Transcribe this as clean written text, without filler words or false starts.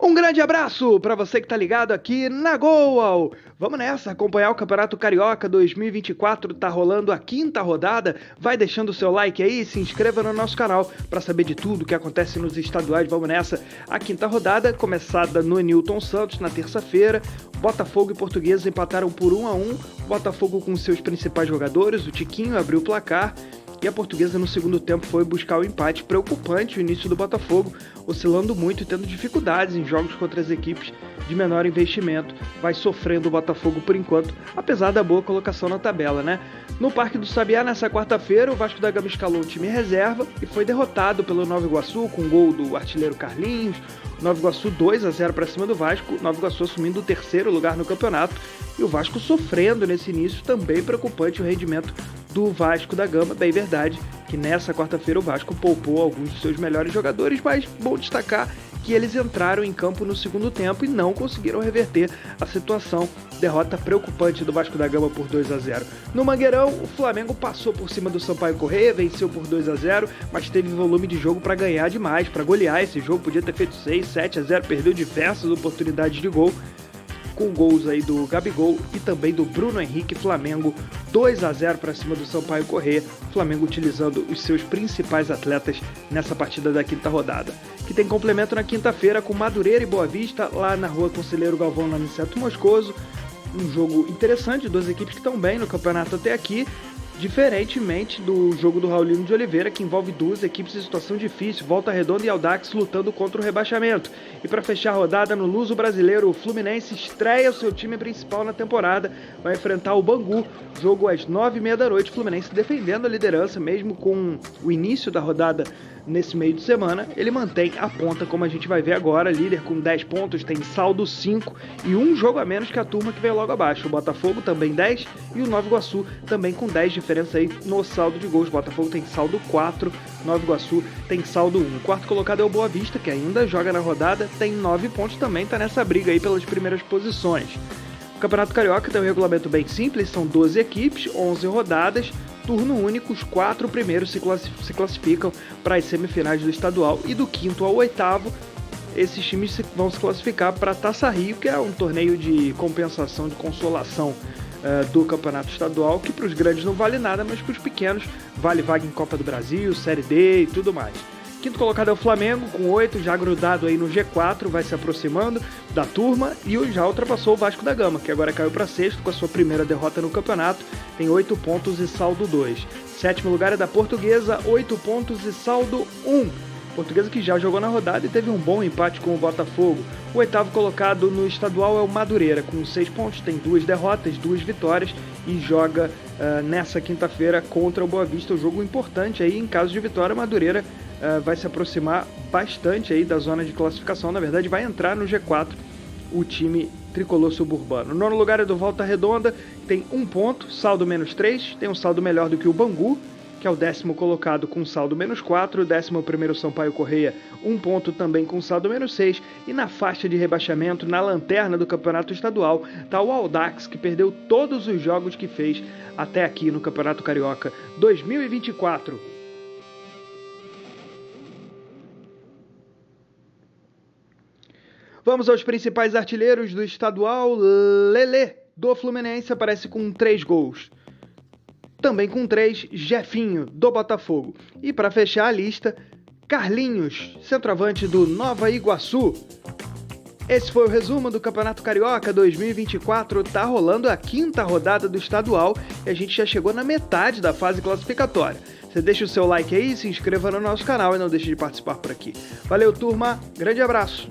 Um grande abraço para você que tá ligado aqui na Goal. Vamos nessa, acompanhar o Campeonato Carioca 2024, tá rolando a 5ª rodada. Vai deixando o seu like aí, se inscreva no nosso canal para saber de tudo que acontece nos estaduais. Vamos nessa, a 5ª rodada, começada no Newton Santos na terça-feira. Botafogo e Portuguesa empataram por 1-1. Botafogo com seus principais jogadores, o Tiquinho abriu o placar. E a Portuguesa no segundo tempo foi buscar o empate. Preocupante o início do Botafogo, oscilando muito e tendo dificuldades em jogos contra as equipes de menor investimento. Vai sofrendo o Botafogo por enquanto, apesar da boa colocação na tabela, né? No Parque do Sabiá, nessa quarta-feira, o Vasco da Gama escalou um time reserva e foi derrotado pelo Nova Iguaçu com gol do artilheiro Carlinhos. Nova Iguaçu 2-0 para cima do Vasco, Nova Iguaçu assumindo o 3º lugar no campeonato e o Vasco sofrendo nesse início. Também preocupante o rendimento do Vasco da Gama. Bem verdade que nessa quarta-feira o Vasco poupou alguns de seus melhores jogadores, mas bom destacar que eles entraram em campo no segundo tempo e não conseguiram reverter a situação. Derrota preocupante do Vasco da Gama por 2-0. No Mangueirão, o Flamengo passou por cima do Sampaio Corrêa, venceu por 2-0, mas teve volume de jogo para ganhar demais, para golear esse jogo. Podia ter feito 6, 7-0, perdeu diversas oportunidades de gol, com gols aí do Gabigol e também do Bruno Henrique. Flamengo 2-0 para cima do Sampaio Corrêa, Flamengo utilizando os seus principais atletas nessa partida da 5ª rodada, que tem complemento na quinta-feira com Madureira e Boa Vista, lá na Rua Conselheiro Galvão, no Aniceto Moscoso. Um jogo interessante, duas equipes que estão bem no campeonato até aqui, diferentemente do jogo do Raulino de Oliveira, que envolve duas equipes em situação difícil, Volta Redonda e Audax lutando contra o rebaixamento. E para fechar a rodada no Luso Brasileiro, o Fluminense estreia o seu time principal na temporada, vai enfrentar o Bangu, jogo às 9h30 da noite, Fluminense defendendo a liderança, mesmo com o início da rodada nesse meio de semana, ele mantém a ponta, como a gente vai ver agora, líder com 10 pontos, tem saldo 5 e um jogo a menos que a turma que veio logo abaixo. O Botafogo também 10 e o Nova Iguaçu também com 10, diferença aí no saldo de gols. O Botafogo tem saldo 4, Nova Iguaçu tem saldo 1. O quarto colocado é o Boa Vista, que ainda joga na rodada, tem 9 pontos também, tá nessa briga aí pelas primeiras posições. O Campeonato Carioca tem um regulamento bem simples, são 12 equipes, 11 rodadas, turno único, os 4 primeiros se classificam para as semifinais do estadual e do 5º ao 8º, esses times vão se classificar para a Taça Rio, que é um torneio de compensação, de consolação do campeonato estadual, que para os grandes não vale nada, mas para os pequenos vale vaga em Copa do Brasil, Série D e tudo mais. Quinto colocado é o Flamengo, com 8, já grudado aí no G4, vai se aproximando da turma e já ultrapassou o Vasco da Gama, que agora caiu para 6º com a sua primeira derrota no campeonato, tem 8 pontos e saldo 2. Sétimo lugar é da Portuguesa, 8 pontos e saldo 1. Portuguesa que já jogou na rodada e teve um bom empate com o Botafogo. O 8º colocado no estadual é o Madureira, com 6 pontos, tem 2 derrotas, 2 vitórias e joga nessa quinta-feira contra o Boa Vista, um jogo importante aí. Em caso de vitória, Madureira vai se aproximar bastante aí da zona de classificação, na verdade vai entrar no G4 o time tricolor suburbano. O nono lugar é do Volta Redonda, tem 1 ponto, saldo -3, tem um saldo melhor do que o Bangu, que é o 10º colocado com saldo -4, o 11º Sampaio Corrêa, 1 ponto também com saldo -6, e na faixa de rebaixamento, na lanterna do campeonato estadual, está o Audax, que perdeu todos os jogos que fez até aqui no Campeonato Carioca 2024. Vamos aos principais artilheiros do estadual. Lelê, do Fluminense, aparece com 3 gols. Também com 3, Jefinho, do Botafogo. E para fechar a lista, Carlinhos, centroavante do Nova Iguaçu. Esse foi o resumo do Campeonato Carioca 2024. Tá rolando a 5ª rodada do estadual e a gente já chegou na metade da fase classificatória. Você deixa o seu like aí, se inscreva no nosso canal e não deixe de participar por aqui. Valeu, turma. Grande abraço.